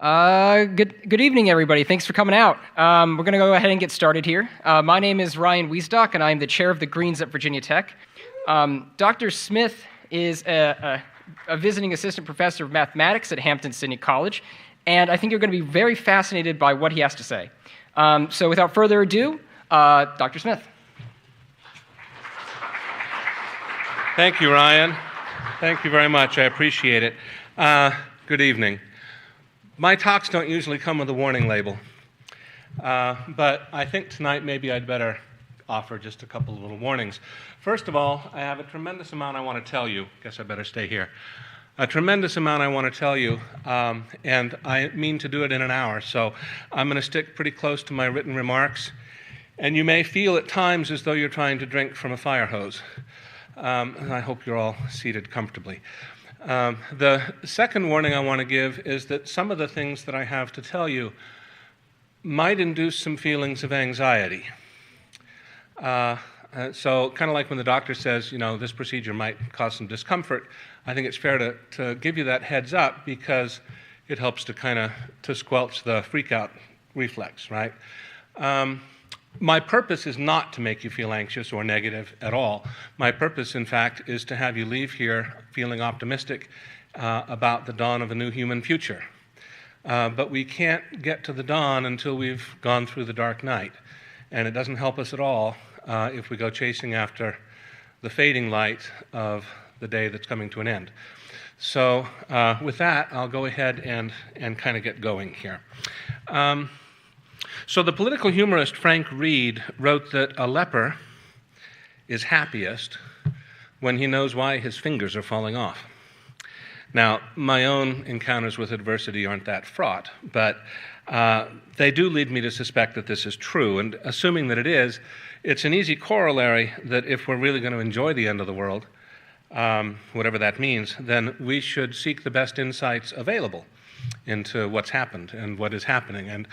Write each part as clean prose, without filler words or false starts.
Good evening, everybody. Thanks for coming out. We're going to go ahead and get started here. My name is Ryan Wiesdock, and I'm the chair of the Greens at Virginia Tech. Dr. Smith is a visiting assistant professor of mathematics at Hampton-Sydney College, and I think you're going to be very fascinated by what he has to say. So without further ado, Dr. Smith. Thank you, Ryan. Thank you very much. I appreciate it. Good evening. My talks don't usually come with a warning label, but I think tonight maybe I'd better offer just a couple of little warnings. First of all, I have a tremendous amount I want to tell you. Guess I better stay here. A tremendous amount I want to tell you, and I mean to do it in an hour, so I'm going to stick pretty close to my written remarks, and you may feel at times as though you're trying to drink from a fire hose. And I hope you're all seated comfortably. The second warning I want to give is that some of the things that I have to tell you might induce some feelings of anxiety. So kind of like when the doctor says, you know, this procedure might cause some discomfort, I think it's fair to give you that heads up because it helps to squelch the freak-out reflex, right? My purpose is not to make you feel anxious or negative at all. My purpose, in fact, is to have you leave here feeling optimistic about the dawn of a new human future. But we can't get to the dawn until we've gone through the dark night. And it doesn't help us at all if we go chasing after the fading light of the day that's coming to an end. So with that, I'll go ahead and kind of get going here. So the political humorist Frank Reed wrote that a leper is happiest when he knows why his fingers are falling off. Now, my own encounters with adversity aren't that fraught, but they do lead me to suspect that this is true. And assuming that it is, it's an easy corollary that if we're really going to enjoy the end of the world, whatever that means, then we should seek the best insights available into what's happened and what is happening and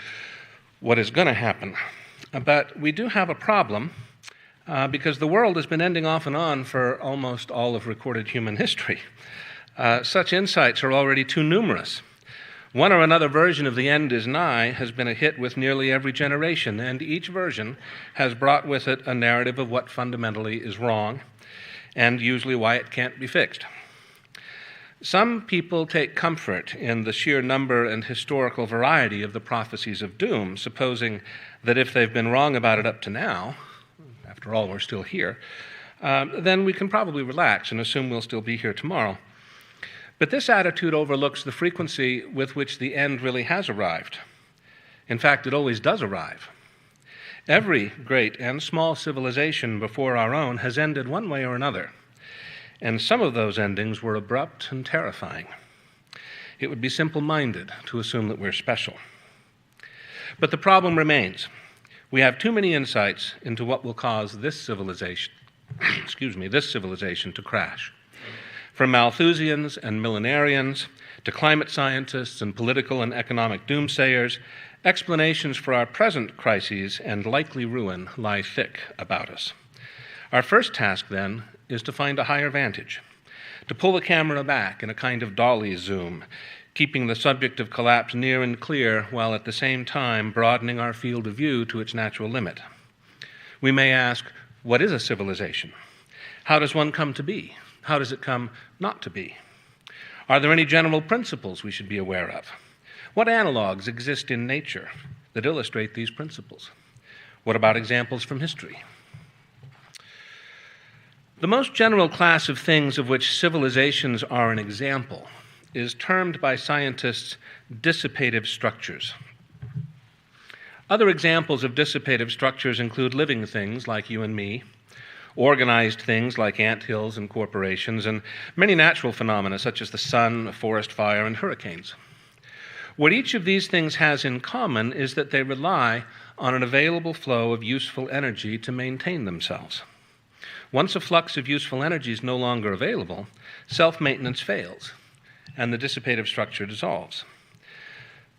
what is going to happen. But we do have a problem because the world has been ending off and on for almost all of recorded human history. Such insights are already too numerous. One or another version of the end is nigh has been a hit with nearly every generation, and each version has brought with it a narrative of what fundamentally is wrong and usually why it can't be fixed. Some people take comfort in the sheer number and historical variety of the prophecies of doom, supposing that if they've been wrong about it up to now, after all, we're still here, then we can probably relax and assume we'll still be here tomorrow. But this attitude overlooks the frequency with which the end really has arrived. In fact, it always does arrive. Every great and small civilization before our own has ended one way or another. And some of those endings were abrupt and terrifying. It would be simple-minded to assume that we're special. But the problem remains. We have too many insights into what will cause this civilization, this civilization to crash. From Malthusians and millenarians to climate scientists and political and economic doomsayers, explanations for our present crises and likely ruin lie thick about us. Our first task, then, is to find a higher vantage, to pull the camera back in a kind of dolly zoom, keeping the subject of collapse near and clear while at the same time broadening our field of view to its natural limit. We may ask, what is a civilization? How does one come to be? How does it come not to be? Are there any general principles we should be aware of? What analogs exist in nature that illustrate these principles? What about examples from history? The most general class of things of which civilizations are an example is termed by scientists dissipative structures. Other examples of dissipative structures include living things like you and me, organized things like anthills and corporations, and many natural phenomena such as the sun, forest fire, and hurricanes. What each of these things has in common is that they rely on an available flow of useful energy to maintain themselves. Once a flux of useful energy is no longer available, self-maintenance fails, and the dissipative structure dissolves.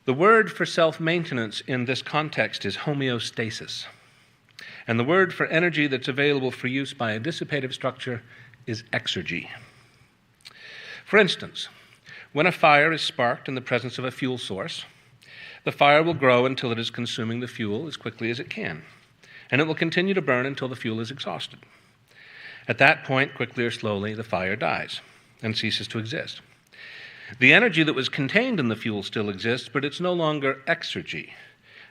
The word for self-maintenance in this context is homeostasis, and the word for energy that's available for use by a dissipative structure is exergy. For instance, when a fire is sparked in the presence of a fuel source, the fire will grow until it is consuming the fuel as quickly as it can, and it will continue to burn until the fuel is exhausted. At that point, quickly or slowly, the fire dies and ceases to exist. The energy that was contained in the fuel still exists, but it's no longer exergy.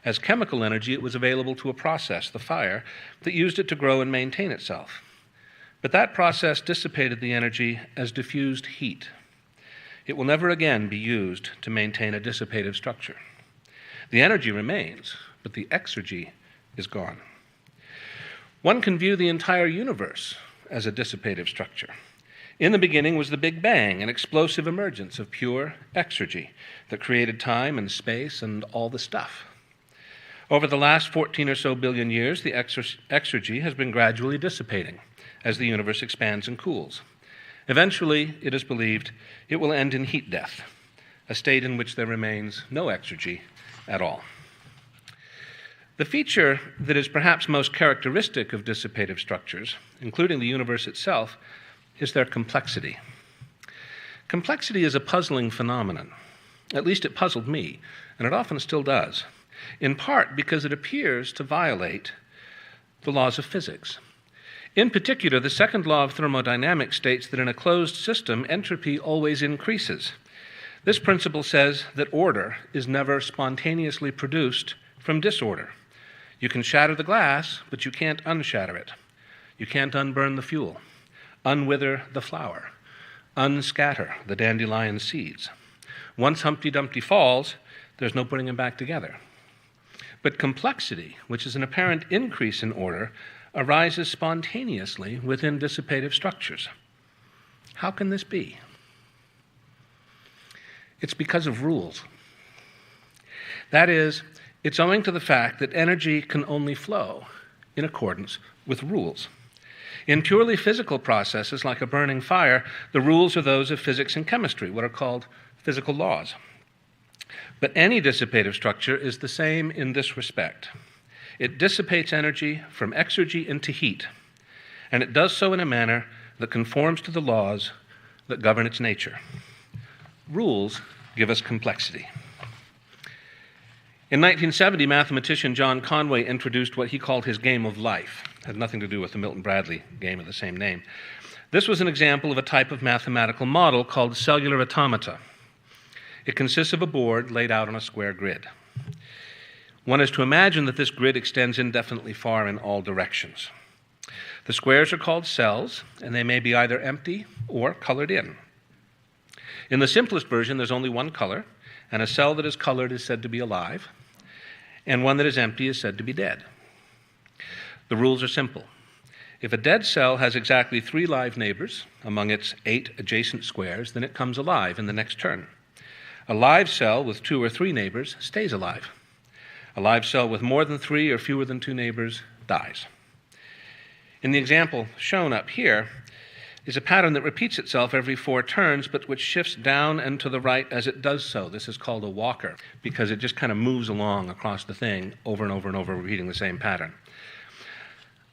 As chemical energy, it was available to a process, the fire, that used it to grow and maintain itself. But that process dissipated the energy as diffused heat. It will never again be used to maintain a dissipative structure. The energy remains, but the exergy is gone. One can view the entire universe as a dissipative structure. In the beginning was the Big Bang, an explosive emergence of pure exergy that created time and space and all the stuff. Over the last 14 or so billion years, the exergy has been gradually dissipating as the universe expands and cools. Eventually, it is believed, it will end in heat death, a state in which there remains no exergy at all. The feature that is perhaps most characteristic of dissipative structures, including the universe itself, is their complexity. Complexity is a puzzling phenomenon. At least it puzzled me, and it often still does, in part because it appears to violate the laws of physics. In particular, the second law of thermodynamics states that in a closed system, entropy always increases. This principle says that order is never spontaneously produced from disorder. You can shatter the glass, but you can't unshatter it. You can't unburn the fuel, unwither the flower, unscatter the dandelion seeds. Once Humpty Dumpty falls, there's no putting him back together. But complexity, which is an apparent increase in order, arises spontaneously within dissipative structures. How can this be? It's because of rules. That is, it's owing to the fact that energy can only flow in accordance with rules. In purely physical processes like a burning fire, the rules are those of physics and chemistry, what are called physical laws. But any dissipative structure is the same in this respect. It dissipates energy from exergy into heat, and it does so in a manner that conforms to the laws that govern its nature. Rules give us complexity. In 1970, mathematician John Conway introduced what he called his game of life. It had nothing to do with the Milton Bradley game of the same name. This was an example of a type of mathematical model called cellular automata. It consists of a board laid out on a square grid. One is to imagine that this grid extends indefinitely far in all directions. The squares are called cells, and they may be either empty or colored in. In the simplest version, there's only one color, and a cell that is colored is said to be alive, and one that is empty is said to be dead. The rules are simple. If a dead cell has exactly 3 live neighbors among its 8 adjacent squares, then it comes alive in the next turn. A live cell with 2 or 3 neighbors stays alive. A live cell with more than 3 or fewer than 2 neighbors dies. In the example shown up here is a pattern that repeats itself every 4 turns, but which shifts down and to the right as it does so. This is called a walker, because it just kind of moves along across the thing over and over and over, repeating the same pattern.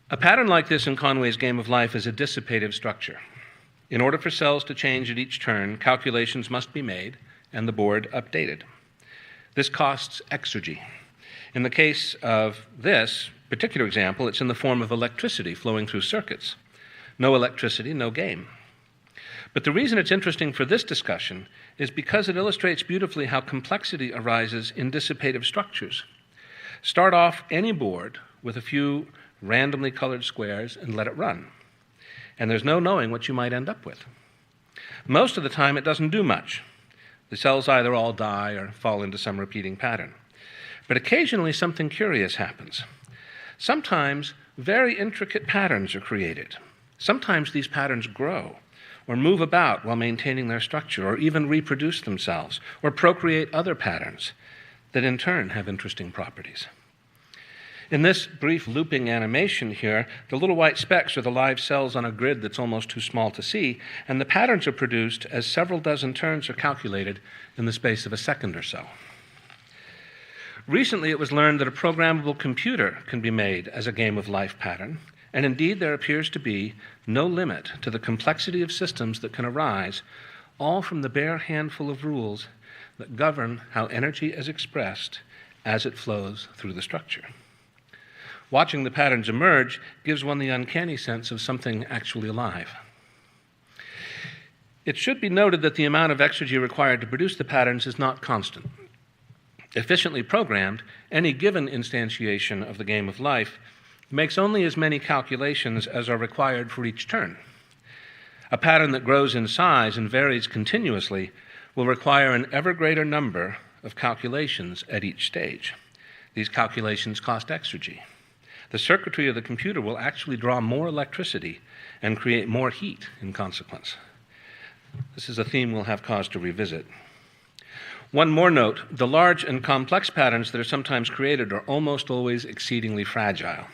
A pattern like this in Conway's game of life is a dissipative structure. In order for cells to change at each turn, calculations must be made and the board updated. This costs exergy. In the case of this particular example, it's in the form of electricity flowing through circuits. No electricity, no game. But the reason it's interesting for this discussion is because it illustrates beautifully how complexity arises in dissipative structures. Start off any board with a few randomly colored squares and let it run. And there's no knowing what you might end up with. Most of the time, it doesn't do much. The cells either all die or fall into some repeating pattern. But occasionally, something curious happens. Sometimes, very intricate patterns are created. Sometimes these patterns grow, or move about while maintaining their structure, or even reproduce themselves, or procreate other patterns that in turn have interesting properties. In this brief looping animation here, the little white specks are the live cells on a grid that's almost too small to see, and the patterns are produced as several dozen turns are calculated in the space of a second or so. Recently, it was learned that a programmable computer can be made as a game of life pattern, and indeed there appears to be no limit to the complexity of systems that can arise, all from the bare handful of rules that govern how energy is expressed as it flows through the structure. Watching the patterns emerge gives one the uncanny sense of something actually alive. It should be noted that the amount of exergy required to produce the patterns is not constant. Efficiently programmed, any given instantiation of the game of life makes only as many calculations as are required for each turn. A pattern that grows in size and varies continuously will require an ever greater number of calculations at each stage. These calculations cost exergy. The circuitry of the computer will actually draw more electricity and create more heat in consequence. This is a theme we'll have cause to revisit. One more note, the large and complex patterns that are sometimes created are almost always exceedingly fragile.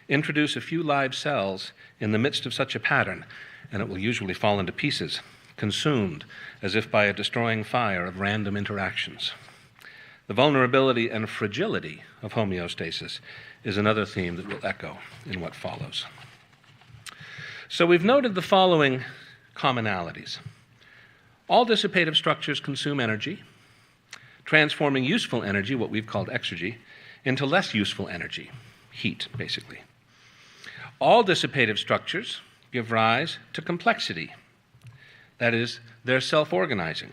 Introduce a few live cells in the midst of such a pattern, and it will usually fall into pieces, consumed as if by a destroying fire of random interactions. The vulnerability and fragility of homeostasis is another theme that will echo in what follows. So we've noted the following commonalities. All dissipative structures consume energy, transforming useful energy, what we've called exergy, into less useful energy, heat, basically. All dissipative structures give rise to complexity. That is, they're self-organizing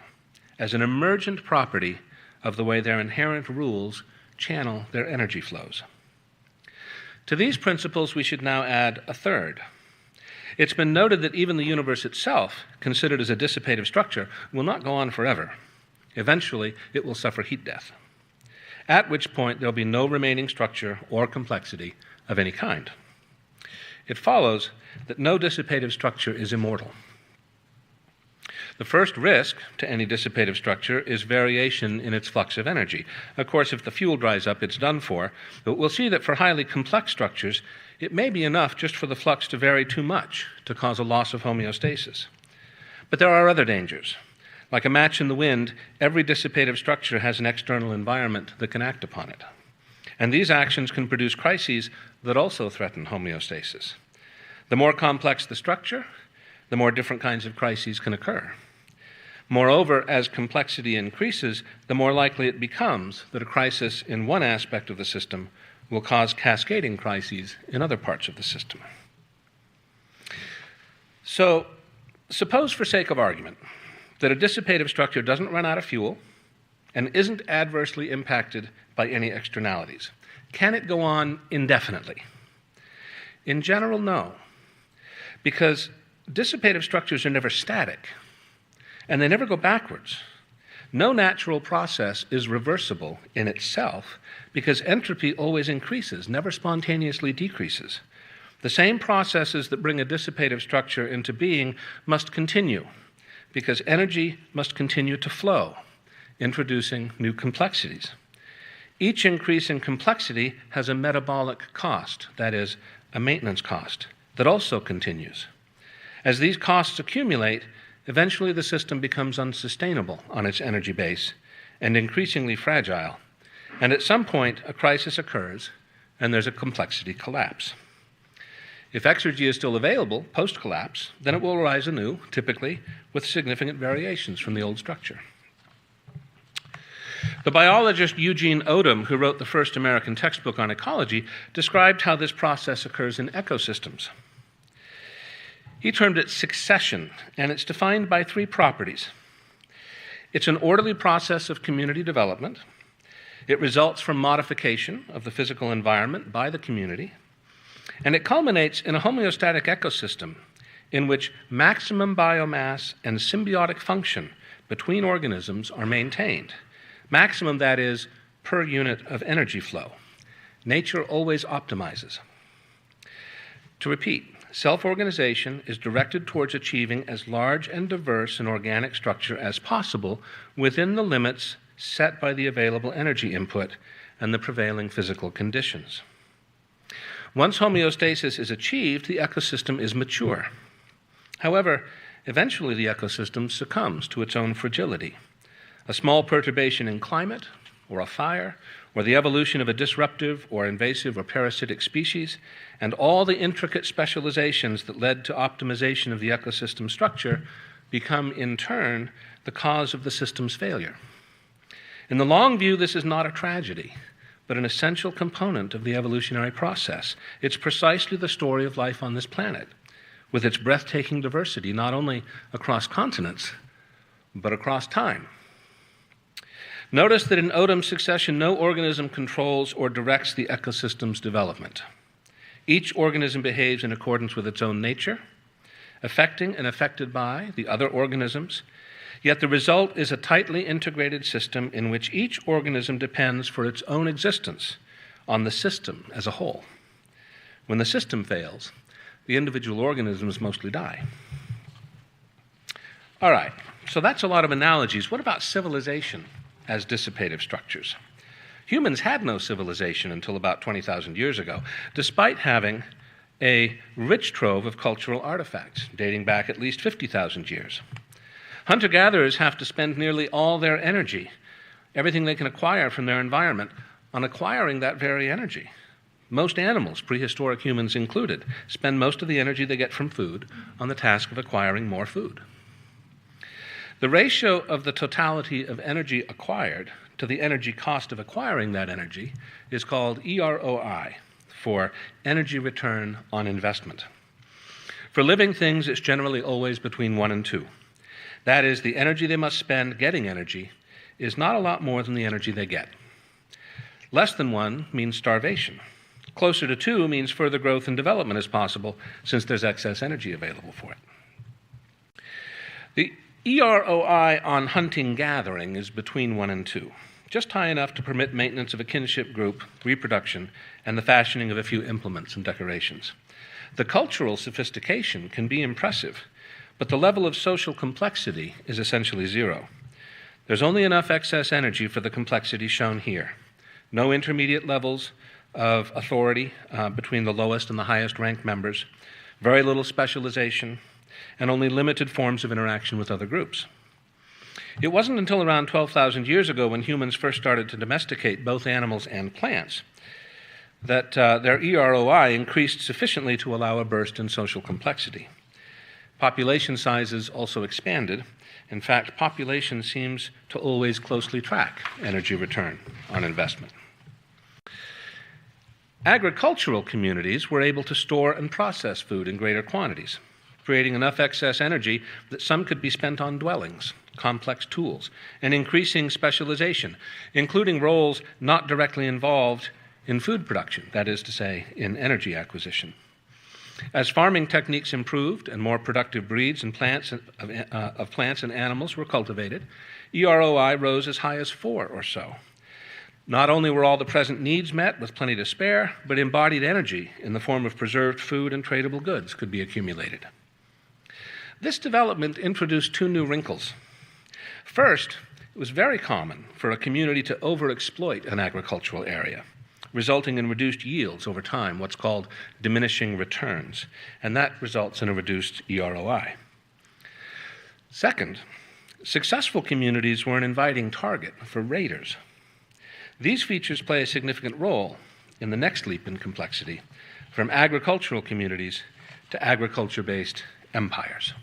as an emergent property of the way their inherent rules channel their energy flows. To these principles, we should now add a third. It's been noted that even the universe itself, considered as a dissipative structure, will not go on forever. Eventually, it will suffer heat death, at which point there'll be no remaining structure or complexity of any kind. It follows that no dissipative structure is immortal. The first risk to any dissipative structure is variation in its flux of energy. Of course, if the fuel dries up, it's done for, but we'll see that for highly complex structures, it may be enough just for the flux to vary too much to cause a loss of homeostasis. But there are other dangers. Like a match in the wind, every dissipative structure has an external environment that can act upon it. And these actions can produce crises that also threaten homeostasis. The more complex the structure, the more different kinds of crises can occur. Moreover, as complexity increases, the more likely it becomes that a crisis in one aspect of the system will cause cascading crises in other parts of the system. So, suppose for sake of argument that a dissipative structure doesn't run out of fuel and isn't adversely impacted by any externalities. Can it go on indefinitely? In general, no, because dissipative structures are never static, and they never go backwards. No natural process is reversible in itself because entropy always increases, never spontaneously decreases. The same processes that bring a dissipative structure into being must continue because energy must continue to flow, introducing new complexities. Each increase in complexity has a metabolic cost, that is, a maintenance cost, that also continues. As these costs accumulate, eventually the system becomes unsustainable on its energy base and increasingly fragile. And at some point, a crisis occurs and there's a complexity collapse. If exergy is still available post-collapse, then it will arise anew, typically with significant variations from the old structure. The biologist Eugene Odum, who wrote the first American textbook on ecology, described how this process occurs in ecosystems. He termed it succession, and it's defined by three properties. It's an orderly process of community development. It results from modification of the physical environment by the community. And it culminates in a homeostatic ecosystem in which maximum biomass and symbiotic function between organisms are maintained. Maximum, that is, per unit of energy flow. Nature always optimizes. To repeat, self-organization is directed towards achieving as large and diverse an organic structure as possible within the limits set by the available energy input and the prevailing physical conditions. Once homeostasis is achieved, the ecosystem is mature. However, eventually the ecosystem succumbs to its own fragility. A small perturbation in climate, or a fire, or the evolution of a disruptive or invasive or parasitic species, and all the intricate specializations that led to optimization of the ecosystem structure become, in turn, the cause of the system's failure. In the long view, this is not a tragedy, but an essential component of the evolutionary process. It's precisely the story of life on this planet, with its breathtaking diversity, not only across continents, but across time. Notice that in odom succession, no organism controls or directs the ecosystem's development. Each organism behaves in accordance with its own nature, affecting and affected by the other organisms, yet the result is a tightly integrated system in which each organism depends for its own existence on the system as a whole. When the system fails, the individual organisms mostly die. All right, so that's a lot of analogies. What about civilization as dissipative structures? Humans had no civilization until about 20,000 years ago, despite having a rich trove of cultural artifacts dating back at least 50,000 years. Hunter-gatherers have to spend nearly all their energy, everything they can acquire from their environment, on acquiring that very energy. Most animals, prehistoric humans included, spend most of the energy they get from food on the task of acquiring more food. The ratio of the totality of energy acquired to the energy cost of acquiring that energy is called EROI, for energy return on investment. For living things, it's generally always between 1 and 2. That is, the energy they must spend getting energy is not a lot more than the energy they get. Less than 1 means starvation. Closer to 2 means further growth and development is possible, since there's excess energy available for it. The EROI on hunting-gathering is between 1 and 2, just high enough to permit maintenance of a kinship group, reproduction, and the fashioning of a few implements and decorations. The cultural sophistication can be impressive, but the level of social complexity is essentially 0. There's only enough excess energy for the complexity shown here. No intermediate levels of authority between the lowest and the highest ranked members, very little specialization, and only limited forms of interaction with other groups. It wasn't until around 12,000 years ago, when humans first started to domesticate both animals and plants, that their EROI increased sufficiently to allow a burst in social complexity. Population sizes also expanded. In fact, population seems to always closely track energy return on investment. Agricultural communities were able to store and process food in greater quantities, creating enough excess energy that some could be spent on dwellings, complex tools, and increasing specialization, including roles not directly involved in food production, that is to say, in energy acquisition. As farming techniques improved and more productive breeds and plants of plants and animals were cultivated, EROI rose as high as 4 or so. Not only were all the present needs met with plenty to spare, but embodied energy in the form of preserved food and tradable goods could be accumulated. This development introduced 2 new wrinkles. First, it was very common for a community to overexploit an agricultural area, resulting in reduced yields over time, what's called diminishing returns, and that results in a reduced EROI. Second, successful communities were an inviting target for raiders. These features play a significant role in the next leap in complexity, from agricultural communities to agriculture-based empires.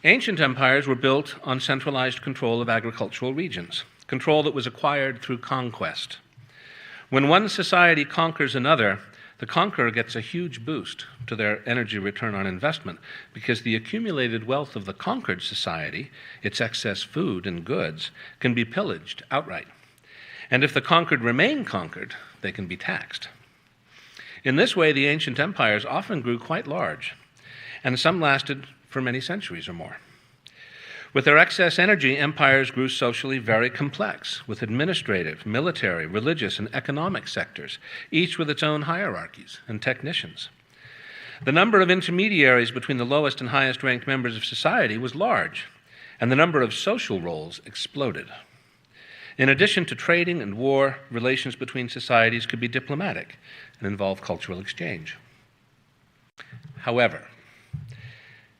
Ancient empires were built on centralized control of agricultural regions, control that was acquired through conquest. When one society conquers another, the conqueror gets a huge boost to their energy return on investment, because the accumulated wealth of the conquered society, its excess food and goods, can be pillaged outright. And if the conquered remain conquered, they can be taxed. In this way, the ancient empires often grew quite large, and some lasted for many centuries or more. With their excess energy, empires grew socially very complex, with administrative, military, religious, and economic sectors, each with its own hierarchies and technicians. The number of intermediaries between the lowest and highest ranked members of society was large, and the number of social roles exploded. In addition to trading and war, relations between societies could be diplomatic and involve cultural exchange. However,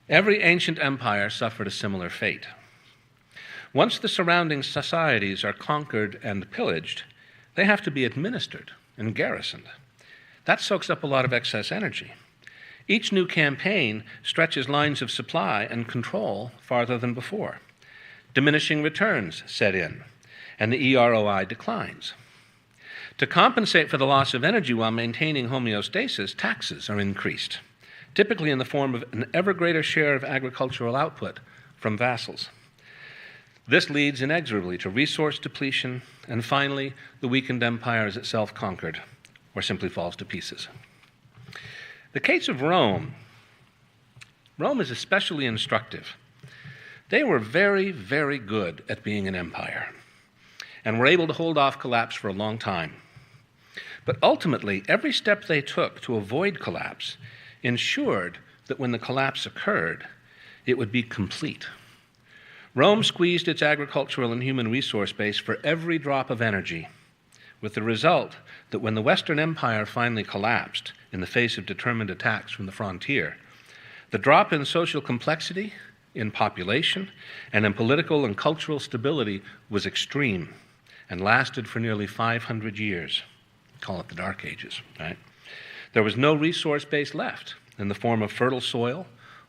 every ancient empire suffered a similar fate. Once the surrounding societies are conquered and pillaged, they have to be administered and garrisoned. That soaks up a lot of excess energy. Each new campaign stretches lines of supply and control farther than before. Diminishing returns set in, and the EROI declines. To compensate for the loss of energy while maintaining homeostasis, taxes are increased, typically in the form of an ever greater share of agricultural output from vassals. This leads inexorably to resource depletion, and finally, the weakened empire is itself conquered, or simply falls to pieces. The case of Rome is especially instructive. They were very, very good at being an empire, and were able to hold off collapse for a long time. But ultimately, every step they took to avoid collapse ensured that when the collapse occurred, it would be complete. Rome squeezed its agricultural and human resource base for every drop of energy, with the result that when the Western Empire finally collapsed in the face of determined attacks from the frontier, the drop in social complexity, in population, and in political and cultural stability was extreme and lasted for nearly 500 years. Call it the Dark Ages, right? There was no resource base left in the form of fertile soil,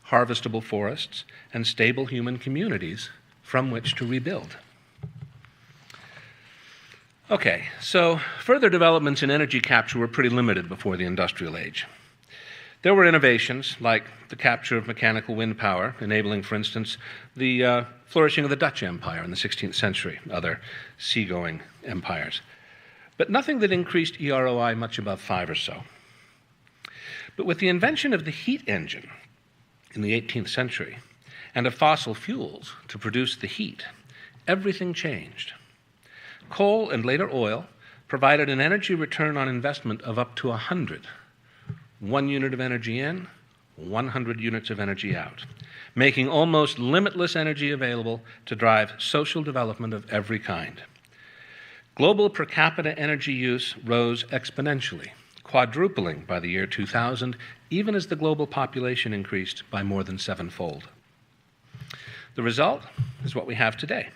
harvestable forests, and stable human communities from which to rebuild. Okay, so further developments in energy capture were pretty limited before the industrial age. There were innovations like the capture of mechanical wind power, enabling, for instance, the flourishing of the Dutch Empire in the 16th century, other seagoing empires. But nothing that increased EROI much above 5 or so. But with the invention of the heat engine in the 18th century and of fossil fuels to produce the heat, everything changed. Coal and later oil provided an energy return on investment of up to 100. 1 unit of energy in, 100 units of energy out, making almost limitless energy available to drive social development of every kind. Global per capita energy use rose exponentially, quadrupling by the year 2000, even as the global population increased by more than 7-fold. The result is what we have today.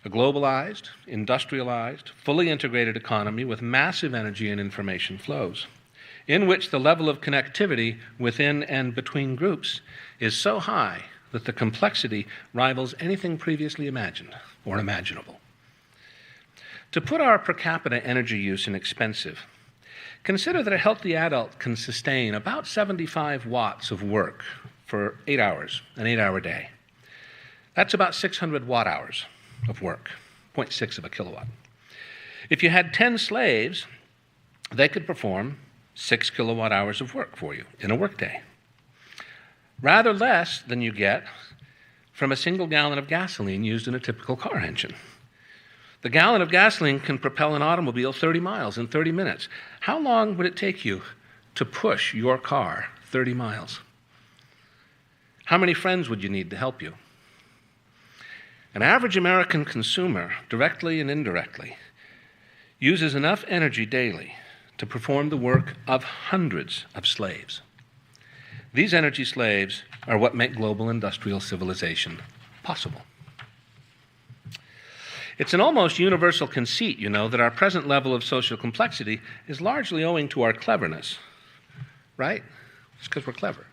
A globalized, industrialized, fully integrated economy with massive energy and information flows, in which the level of connectivity within and between groups is so high that the complexity rivals anything previously imagined or imaginable. To put our per capita energy use in expensive, consider that a healthy adult can sustain about 75 watts of work for 8 hours, an 8-hour day. That's about 600 watt-hours of work, 0.6 of a kilowatt. If you had 10 slaves, they could perform 6 kilowatt-hours of work for you in a workday. Rather less than you get from a single gallon of gasoline used in a typical car engine. The gallon of gasoline can propel an automobile 30 miles in 30 minutes. How long would it take you to push your car 30 miles? How many friends would you need to help you? An average American consumer, directly and indirectly, uses enough energy daily to perform the work of hundreds of slaves. These energy slaves are what make global industrial civilization possible. It's an almost universal conceit, that our present level of social complexity is largely owing to our cleverness, right? It's because we're clever.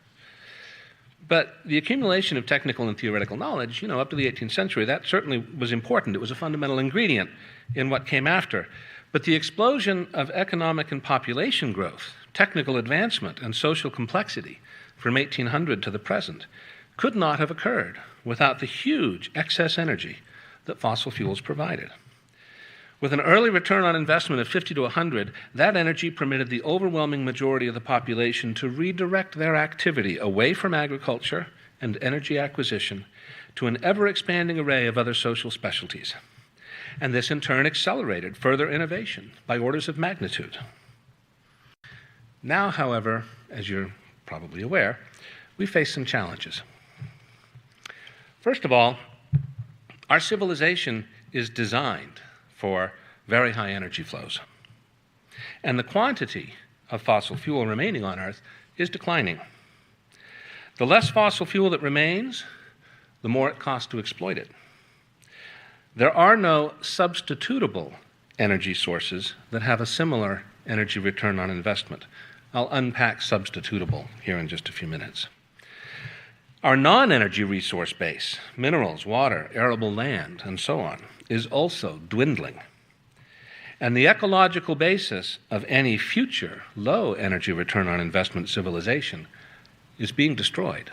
But the accumulation of technical and theoretical knowledge, up to the 18th century, that certainly was important. It was a fundamental ingredient in what came after. But the explosion of economic and population growth, technical advancement, and social complexity from 1800 to the present could not have occurred without the huge excess energy that fossil fuels provided. With an early return on investment of 50 to 100, that energy permitted the overwhelming majority of the population to redirect their activity away from agriculture and energy acquisition to an ever-expanding array of other social specialties. And this in turn accelerated further innovation by orders of magnitude. Now, however, as you're probably aware, we face some challenges. First of all, our civilization is designed for very high energy flows. And the quantity of fossil fuel remaining on Earth is declining. The less fossil fuel that remains, the more it costs to exploit it. There are no substitutable energy sources that have a similar energy return on investment. I'll unpack substitutable here in just a few minutes. Our non-energy resource base, minerals, water, arable land, and so on, is also dwindling. And the ecological basis of any future low energy return on investment civilization is being destroyed.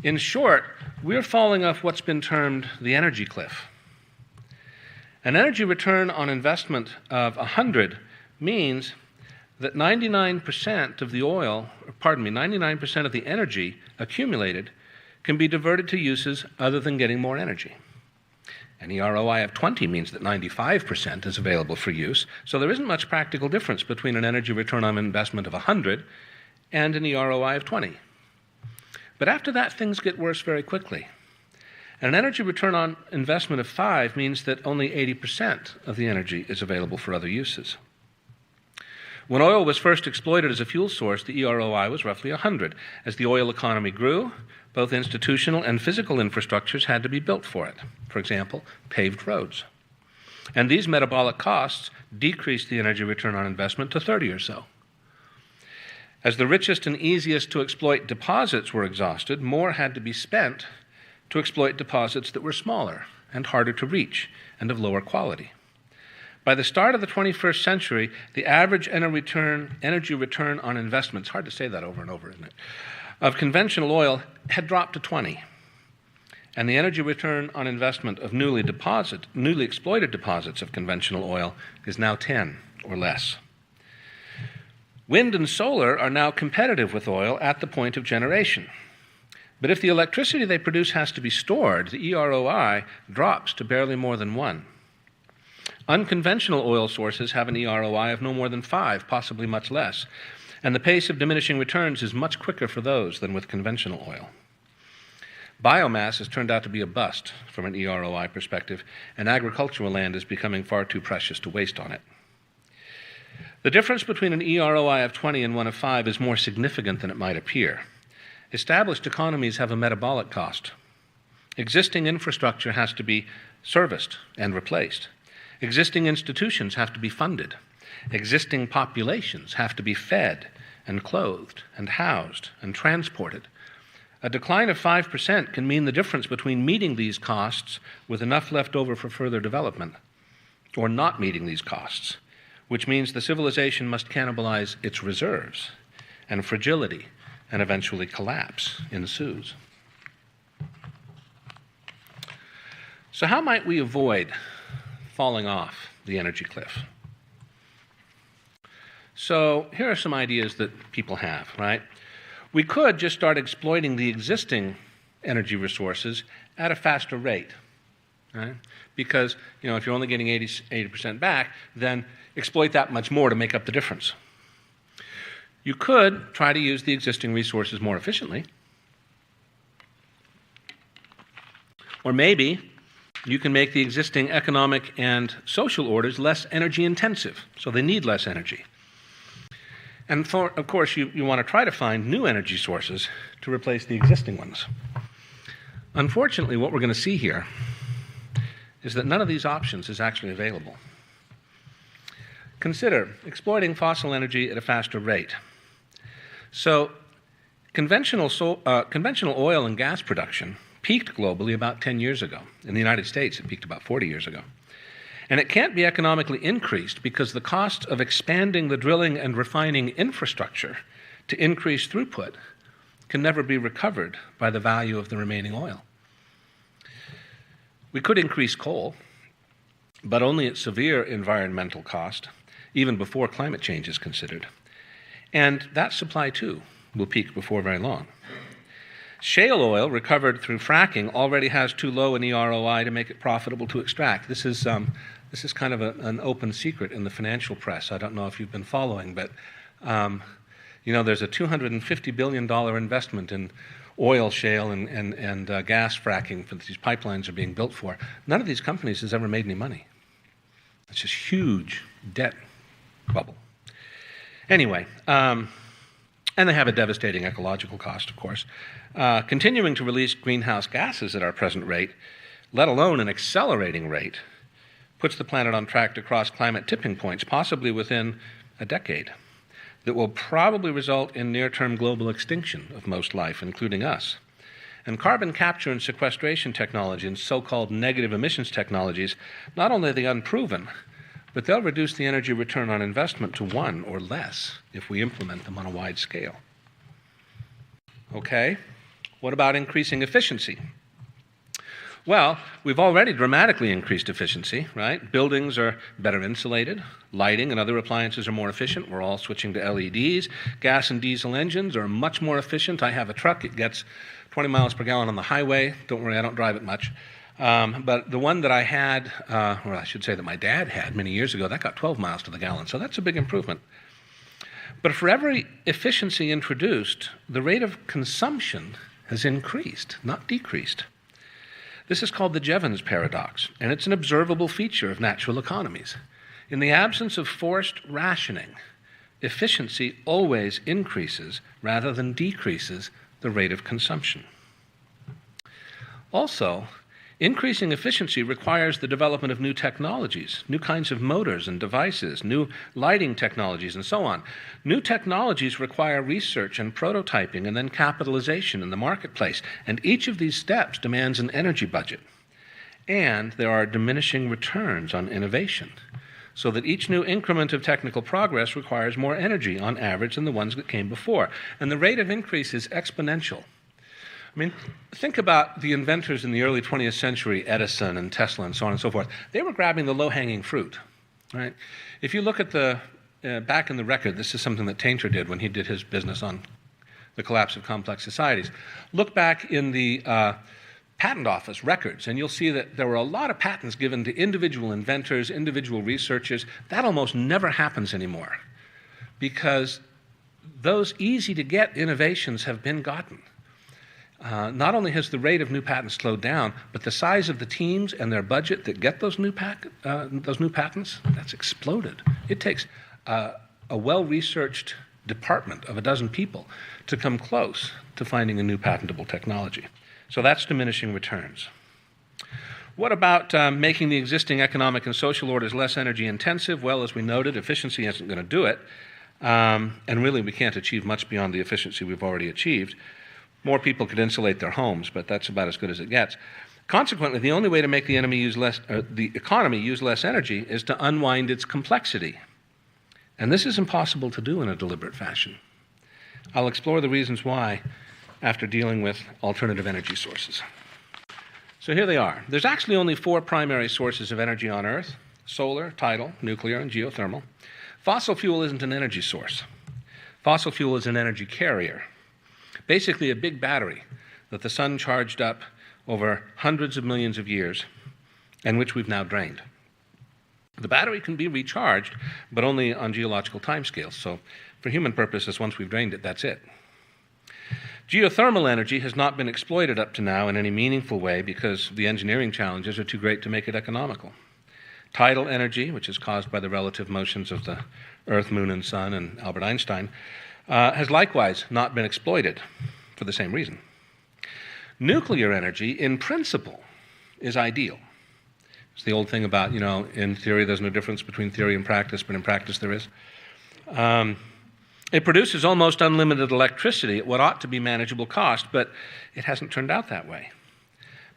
In short, we're falling off what's been termed the energy cliff. An energy return on investment of 100 means that 99% of the 99% of the energy accumulated can be diverted to uses other than getting more energy. An ROI of 20 means that 95% is available for use, so there isn't much practical difference between an energy return on investment of 100 and an ROI of 20. But after that, things get worse very quickly. And an energy return on investment of 5 means that only 80% of the energy is available for other uses. When oil was first exploited as a fuel source, the ROI was roughly 100. As the oil economy grew, both institutional and physical infrastructures had to be built for it. For example, paved roads. And these metabolic costs decreased the energy return on investment to 30 or so. As the richest and easiest to exploit deposits were exhausted, more had to be spent to exploit deposits that were smaller and harder to reach and of lower quality. By the start of the 21st century, the average energy return on investment, it's hard to say that over and over, isn't it, of conventional oil had dropped to 20. And the energy return on investment of newly exploited deposits of conventional oil is now 10 or less. Wind and solar are now competitive with oil at the point of generation. But if the electricity they produce has to be stored, the ROI drops to barely more than 1. Unconventional oil sources have an ROI of no more than 5, possibly much less, and the pace of diminishing returns is much quicker for those than with conventional oil. Biomass has turned out to be a bust from an ROI perspective, and agricultural land is becoming far too precious to waste on it. The difference between an ROI of 20 and one of 5 is more significant than it might appear. Established economies have a metabolic cost. Existing infrastructure has to be serviced and replaced. Existing institutions have to be funded. Existing populations have to be fed and clothed and housed and transported. A decline of 5% can mean the difference between meeting these costs with enough left over for further development or not meeting these costs, which means the civilization must cannibalize its reserves, and fragility and eventually collapse ensues. So how might we avoid falling off the energy cliff? So here are some ideas that people have, right? We could just start exploiting the existing energy resources at a faster rate, right? Because, if you're only getting 80% back, then exploit that much more to make up the difference. You could try to use the existing resources more efficiently. Or maybe you can make the existing economic and social orders less energy intensive, so they need less energy. And of course, you want to try to find new energy sources to replace the existing ones. Unfortunately, what we're going to see here is that none of these options is actually available. Consider exploiting fossil energy at a faster rate. So, conventional oil and gas production peaked globally about 10 years ago. In the United States, it peaked about 40 years ago. And it can't be economically increased because the cost of expanding the drilling and refining infrastructure to increase throughput can never be recovered by the value of the remaining oil. We could increase coal, but only at severe environmental cost, even before climate change is considered. And that supply, too, will peak before very long. Shale oil recovered through fracking already has too low an ROI to make it profitable to extract. This is kind of an open secret in the financial press. I don't know if you've been following, but there's a $250 billion investment in oil shale and gas fracking that these pipelines are being built for. None of these companies has ever made any money. It's this huge debt bubble. Anyway, and they have a devastating ecological cost, of course. Continuing to release greenhouse gases at our present rate, let alone an accelerating rate, puts the planet on track to cross climate tipping points, possibly within a decade. that will probably result in near-term global extinction of most life, including us. And carbon capture and sequestration technology and so-called negative emissions technologies, not only are they unproven, but they'll reduce the energy return on investment to 1 or less if we implement them on a wide scale. Okay, what about increasing efficiency? Well, we've already dramatically increased efficiency, right? Buildings are better insulated, lighting and other appliances are more efficient. We're all switching to LEDs. Gas and diesel engines are much more efficient. I have a truck, it gets 20 miles per gallon on the highway. Don't worry, I don't drive it much. But the one that I had, or I should say that my dad had many years ago, that got 12 miles to the gallon, so that's a big improvement. But for every efficiency introduced, the rate of consumption has increased, not decreased. This is called the Jevons paradox, and it's an observable feature of natural economies. In the absence of forced rationing, efficiency always increases rather than decreases the rate of consumption. Also, increasing efficiency requires the development of new technologies, new kinds of motors and devices, new lighting technologies, and so on. New technologies require research and prototyping and then capitalization in the marketplace, and each of these steps demands an energy budget. And there are diminishing returns on innovation, so that each new increment of technical progress requires more energy on average than the ones that came before. And the rate of increase is exponential. I mean, think about the inventors in the early 20th century, Edison and Tesla and so on and so forth. They were grabbing the low-hanging fruit, right? If you look at the, back in the record, this is something that Tainter did when he did his business on the collapse of complex societies. Look back in the patent office records, and you'll see that there were a lot of patents given to individual inventors, individual researchers. That almost never happens anymore because those easy-to-get innovations have been gotten. Not only has the rate of new patents slowed down, but the size of the teams and their budget that get those new patents, that's exploded. It takes a well-researched department of a dozen people to come close to finding a new patentable technology. So that's diminishing returns. What about making the existing economic and social orders less energy intensive? Well, as we noted, efficiency isn't going to do it. And really, we can't achieve much beyond the efficiency we've already achieved. More people could insulate their homes, but that's about as good as it gets. Consequently, the only way to make the economy use less energy is to unwind its complexity. And this is impossible to do in a deliberate fashion. I'll explore the reasons why after dealing with alternative energy sources. So here they are. There's actually only 4 primary sources of energy on Earth: solar, tidal, nuclear, and geothermal. Fossil fuel isn't an energy source. Fossil fuel is an energy carrier. Basically a big battery that the sun charged up over hundreds of millions of years and which we've now drained. The battery can be recharged, but only on geological timescales. So for human purposes, once we've drained it, that's it. Geothermal energy has not been exploited up to now in any meaningful way because the engineering challenges are too great to make it economical. Tidal energy, which is caused by the relative motions of the Earth, Moon, and Sun, and Albert Einstein, has likewise not been exploited for the same reason. Nuclear energy, in principle, is ideal. It's the old thing about, in theory there's no difference between theory and practice, but in practice there is. It produces almost unlimited electricity at what ought to be manageable cost, but it hasn't turned out that way.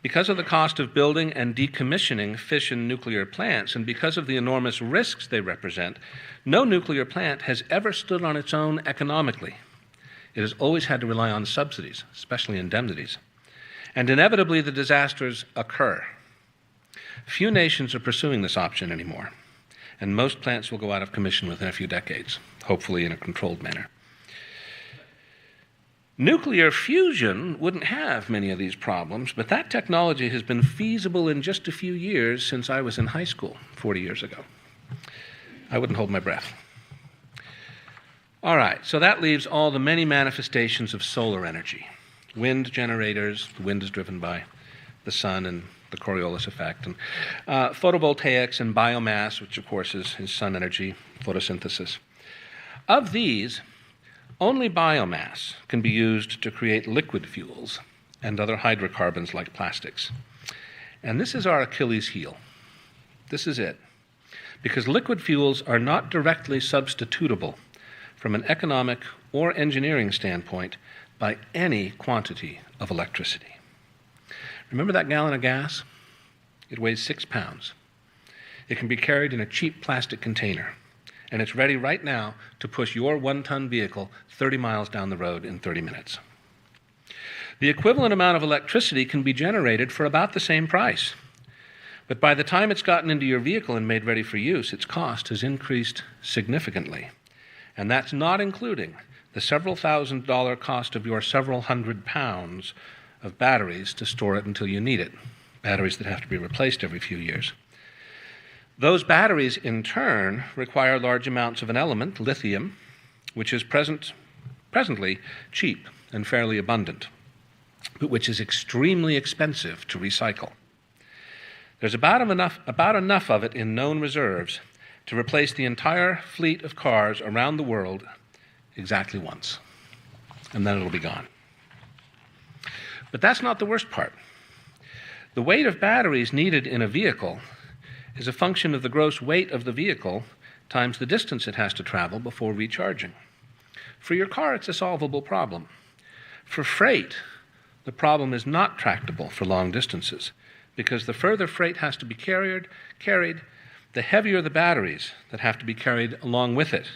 Because of the cost of building and decommissioning fission nuclear plants, and because of the enormous risks they represent, no nuclear plant has ever stood on its own economically. It has always had to rely on subsidies, especially indemnities. And inevitably, the disasters occur. Few nations are pursuing this option anymore, and most plants will go out of commission within a few decades, hopefully in a controlled manner. Nuclear fusion wouldn't have many of these problems, but that technology has been feasible in just a few years since I was in high school 40 years ago. I wouldn't hold my breath. All right, so that leaves all the many manifestations of solar energy. Wind generators, the wind is driven by the sun and the Coriolis effect, and photovoltaics and biomass, which of course is sun energy, photosynthesis. Of these, only biomass can be used to create liquid fuels and other hydrocarbons like plastics. And this is our Achilles heel. This is it. Because liquid fuels are not directly substitutable from an economic or engineering standpoint, by any quantity of electricity. Remember that gallon of gas? It weighs 6 pounds. It can be carried in a cheap plastic container, and it's ready right now to push your 1-ton vehicle 30 miles down the road in 30 minutes. The equivalent amount of electricity can be generated for about the same price. But by the time it's gotten into your vehicle and made ready for use, its cost has increased significantly. And that's not including the several $1,000 cost of your several hundred pounds of batteries to store it until you need it, batteries that have to be replaced every few years. Those batteries, in turn, require large amounts of an element, lithium, which is presently cheap and fairly abundant, but which is extremely expensive to recycle. There's about enough of it in known reserves to replace the entire fleet of cars around the world exactly once, and then it'll be gone. But that's not the worst part. The weight of batteries needed in a vehicle is a function of the gross weight of the vehicle times the distance it has to travel before recharging. For your car, it's a solvable problem. For freight, the problem is not tractable for long distances, because the further freight has to be carried, the heavier the batteries that have to be carried along with it,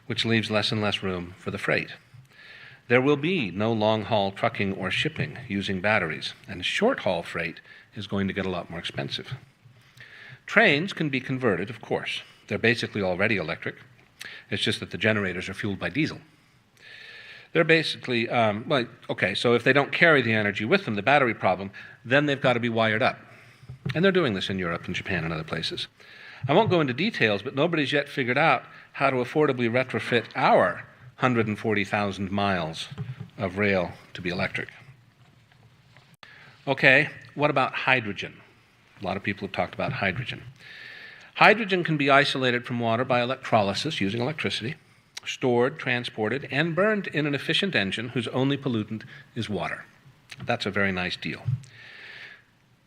which leaves less and less room for the freight. There will be no long-haul trucking or shipping using batteries, and short-haul freight is going to get a lot more expensive. Trains can be converted, of course. They're basically already electric. It's just that the generators are fueled by diesel. They're basically, so if they don't carry the energy with them, the battery problem, then they've got to be wired up. And they're doing this in Europe and Japan and other places. I won't go into details, but nobody's yet figured out how to affordably retrofit our 140,000 miles of rail to be electric. Okay, what about hydrogen? A lot of people have talked about hydrogen. Hydrogen can be isolated from water by electrolysis using electricity, stored, transported, and burned in an efficient engine whose only pollutant is water. That's a very nice deal.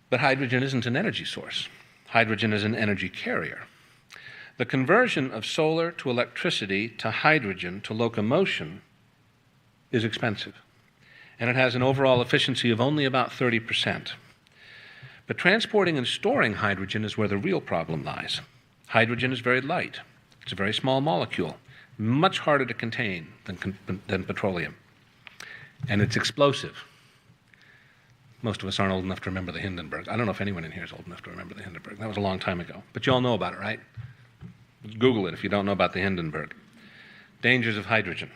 But hydrogen isn't an energy source. Hydrogen is an energy carrier. The conversion of solar to electricity to hydrogen to locomotion is expensive, and it has an overall efficiency of only about 30%. But transporting and storing hydrogen is where the real problem lies. Hydrogen is very light. It's a very small molecule, much harder to contain than petroleum. And it's explosive. Most of us aren't old enough to remember the Hindenburg. I don't know if anyone in here is old enough to remember the Hindenburg. That was a long time ago. But you all know about it, right? Google it if you don't know about the Hindenburg. Dangers of hydrogen.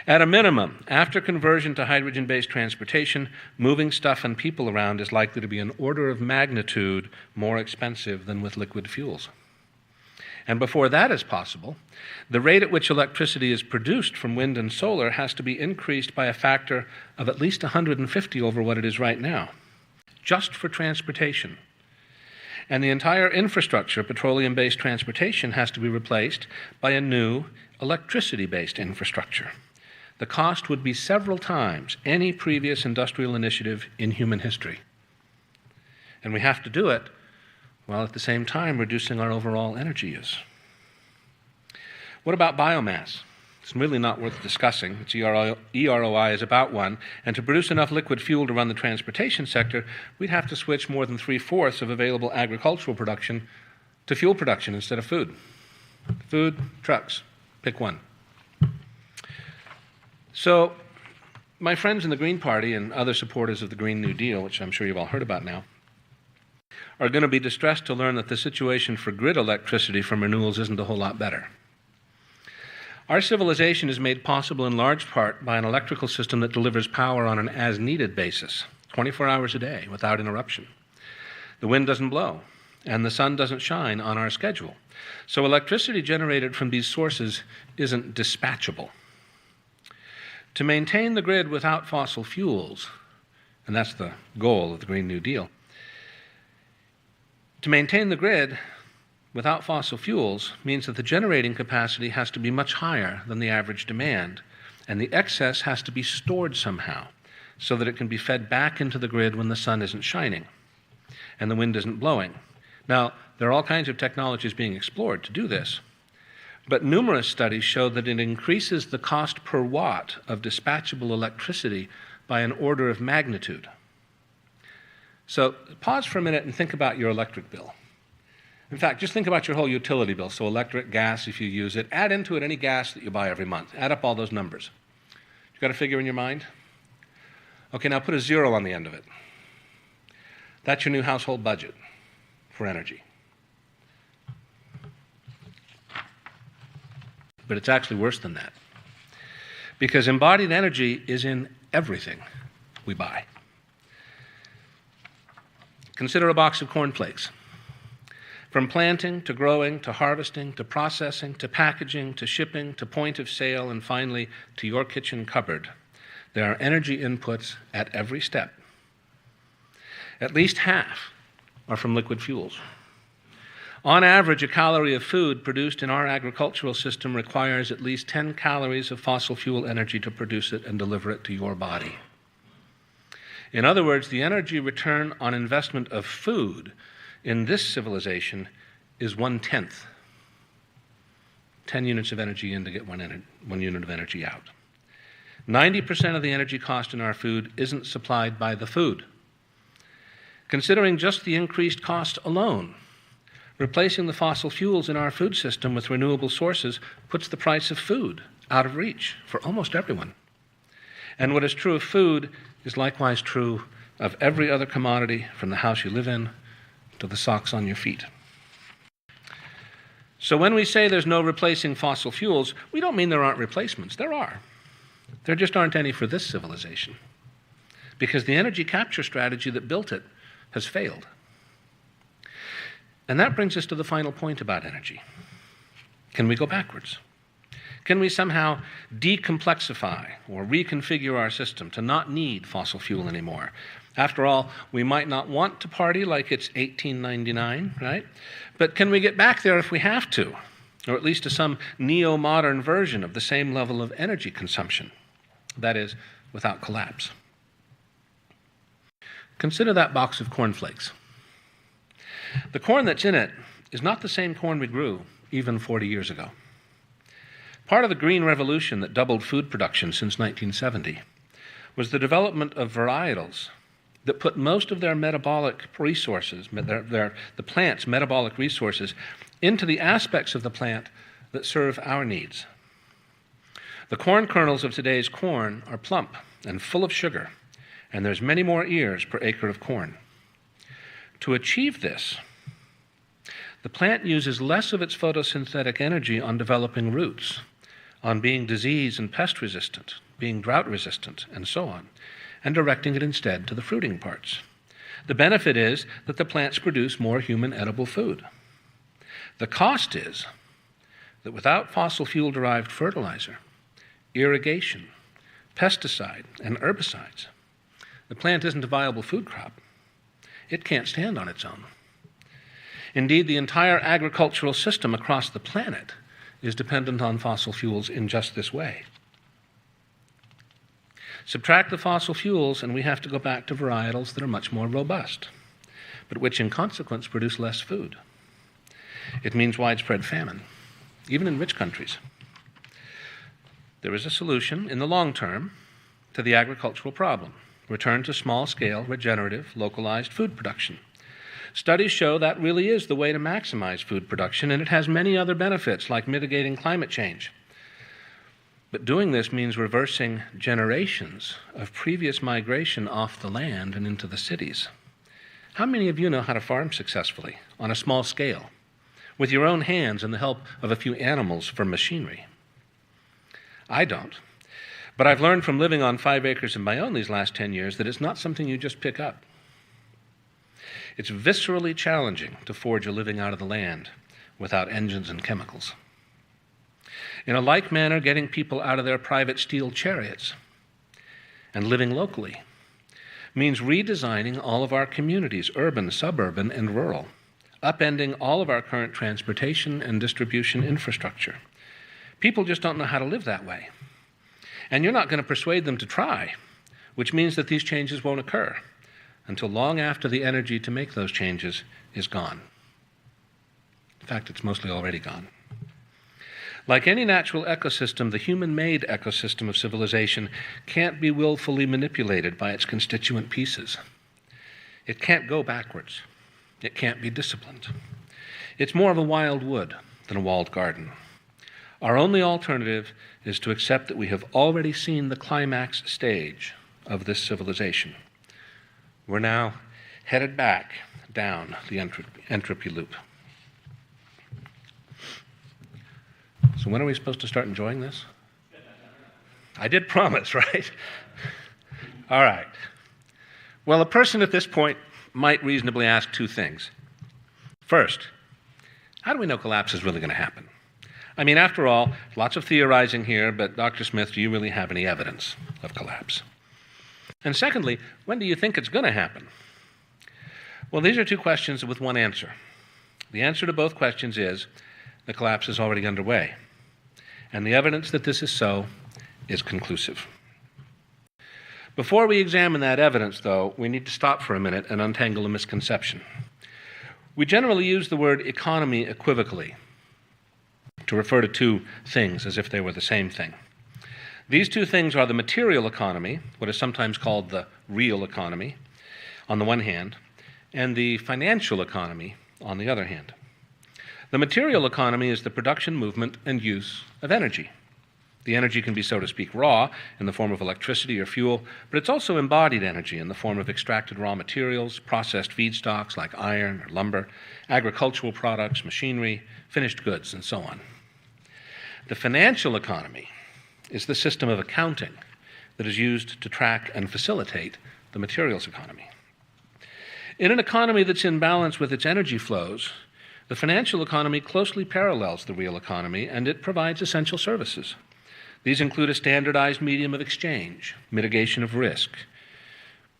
At a minimum, after conversion to hydrogen-based transportation, moving stuff and people around is likely to be an order of magnitude more expensive than with liquid fuels. And before that is possible, the rate at which electricity is produced from wind and solar has to be increased by a factor of at least 150 over what it is right now, just for transportation. And the entire infrastructure, petroleum-based transportation, has to be replaced by a new electricity-based infrastructure. The cost would be several times any previous industrial initiative in human history. And we have to do it while at the same time reducing our overall energy use. What about biomass? It's really not worth discussing. Its EROI is about 1, and to produce enough liquid fuel to run the transportation sector, we'd have to switch more than 3/4 of available agricultural production to fuel production instead of food. Food, trucks, pick one. So, my friends in the Green Party and other supporters of the Green New Deal, which I'm sure you've all heard about now, are going to be distressed to learn that the situation for grid electricity from renewables isn't a whole lot better. Our civilization is made possible in large part by an electrical system that delivers power on an as-needed basis, 24 hours a day, without interruption. The wind doesn't blow, and the sun doesn't shine on our schedule. So electricity generated from these sources isn't dispatchable. To maintain the grid without fossil fuels, and that's the goal of the Green New Deal, to maintain the grid without fossil fuels means that the generating capacity has to be much higher than the average demand, and the excess has to be stored somehow so that it can be fed back into the grid when the sun isn't shining and the wind isn't blowing. Now, there are all kinds of technologies being explored to do this, But numerous studies show that it increases the cost per watt of dispatchable electricity by an order of magnitude. So pause for a minute and think about your electric bill. In fact, just think about your whole utility bill, so electric, gas, if you use it. Add into it any gas that you buy every month. Add up all those numbers. You got a figure in your mind? Okay, now put a 0 on the end of it. That's your new household budget for energy. But it's actually worse than that, because embodied energy is in everything we buy. Consider a box of cornflakes. From planting, to growing, to harvesting, to processing, to packaging, to shipping, to point of sale, and finally to your kitchen cupboard, there are energy inputs at every step. At least half are from liquid fuels. On average, a calorie of food produced in our agricultural system requires at least 10 calories of fossil fuel energy to produce it and deliver it to your body. In other words, the energy return on investment of food in this civilization is 1/10. 10 units of energy in to get 1 unit of energy out. 90% of the energy cost in our food isn't supplied by the food. Considering just the increased cost alone, replacing the fossil fuels in our food system with renewable sources puts the price of food out of reach for almost everyone. And what is true of food is likewise true of every other commodity, from the house you live in to the socks on your feet. So when we say there's no replacing fossil fuels, we don't mean there aren't replacements. There are. There just aren't any for this civilization, because the energy capture strategy that built it has failed. And that brings us to the final point about energy. Can we go backwards? Can we somehow decomplexify or reconfigure our system to not need fossil fuel anymore? After all, we might not want to party like it's 1899, right? But can we get back there if we have to, or at least to some neo-modern version of the same level of energy consumption? That is, without collapse. Consider that box of cornflakes. The corn that's in it is not the same corn we grew even 40 years ago. Part of the Green Revolution that doubled food production since 1970 was the development of varietals that put most of their metabolic resources, the plant's metabolic resources, into the aspects of the plant that serve our needs. The corn kernels of today's corn are plump and full of sugar, and there's many more ears per acre of corn. To achieve this, the plant uses less of its photosynthetic energy on developing roots, on being disease and pest resistant, being drought resistant, and so on, and directing it instead to the fruiting parts. The benefit is that the plants produce more human edible food. The cost is that without fossil fuel-derived fertilizer, irrigation, pesticide, and herbicides, the plant isn't a viable food crop. It can't stand on its own. Indeed, the entire agricultural system across the planet is dependent on fossil fuels in just this way. Subtract the fossil fuels, and we have to go back to varietals that are much more robust, but which in consequence produce less food. It means widespread famine, even in rich countries. There is a solution in the long term to the agricultural problem: return to small-scale, regenerative, localized food production. Studies show that really is the way to maximize food production, and it has many other benefits, like mitigating climate change. But doing this means reversing generations of previous migration off the land and into the cities. How many of you know how to farm successfully on a small scale, with your own hands and the help of a few animals for machinery? I don't. But I've learned from living on 5 acres of my own these last 10 years that it's not something you just pick up. It's viscerally challenging to forge a living out of the land without engines and chemicals. In a like manner, getting people out of their private steel chariots and living locally means redesigning all of our communities, urban, suburban, and rural, upending all of our current transportation and distribution infrastructure. People just don't know how to live that way. And you're not going to persuade them to try, which means that these changes won't occur until long after the energy to make those changes is gone. In fact, it's mostly already gone. Like any natural ecosystem, the human-made ecosystem of civilization can't be willfully manipulated by its constituent pieces. It can't go backwards. It can't be disciplined. It's more of a wild wood than a walled garden. Our only alternative is to accept that we have already seen the climax stage of this civilization. We're now headed back down the entropy loop. So when are we supposed to start enjoying this? I did promise, right? All right. Well, a person at this point might reasonably ask two things. First, how do we know collapse is really going to happen? I mean, after all, lots of theorizing here, but Dr. Smith, do you really have any evidence of collapse? And secondly, when do you think it's going to happen? Well, these are two questions with one answer. The answer to both questions is the collapse is already underway. And the evidence that this is so is conclusive. Before we examine that evidence, though, we need to stop for a minute and untangle a misconception. We generally use the word economy equivocally to refer to two things as if they were the same thing. These two things are the material economy, what is sometimes called the real economy, on the one hand, and the financial economy on the other hand. The material economy is the production, movement, and use of energy. The energy can be, so to speak, raw in the form of electricity or fuel, but it's also embodied energy in the form of extracted raw materials, processed feedstocks like iron or lumber, agricultural products, machinery, finished goods, and so on. The financial economy is the system of accounting that is used to track and facilitate the materials economy. In an economy that's in balance with its energy flows, the financial economy closely parallels the real economy, and it provides essential services. These include a standardized medium of exchange, mitigation of risk,